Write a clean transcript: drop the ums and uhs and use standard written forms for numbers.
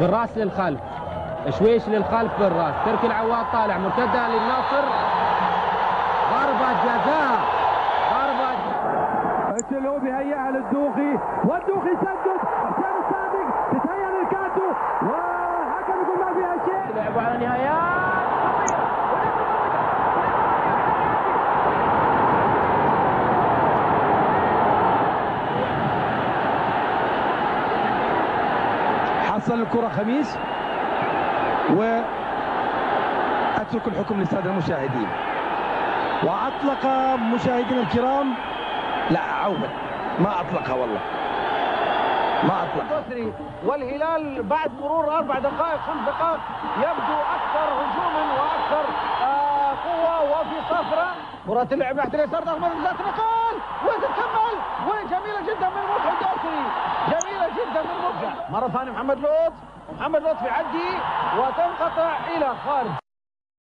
بالراس للخلف، شويش للخلف بالراس، تركي العواد طالع مرتده للناصر، ضربه جزاء، ضربه الشلوبي هيئها للدوخي والدوخي سدد، حسين الصادق تتهيأ للكاتو وحكم يقول ما فيها شيء. لعبوا على نهايات حصل الكرة خميس وأترك الحكم للسادة المشاهدين. وأطلق مشاهدينا الكرام، لا عوض ما أطلقها والله ما أطلق. والهلال بعد مرور 4 دقائق 5 دقائق يبدو أكثر هجوما وأكثر قوة وفي صفرة. كرة اللعب ناحية اليسار ضغط ذات نقال وتتكمل وجميلة جدا من مدحت الدوسري، جميلة جدا من مدحت. مرة ثانية محمد لطفي يعدي وتنقطع إلى خارج.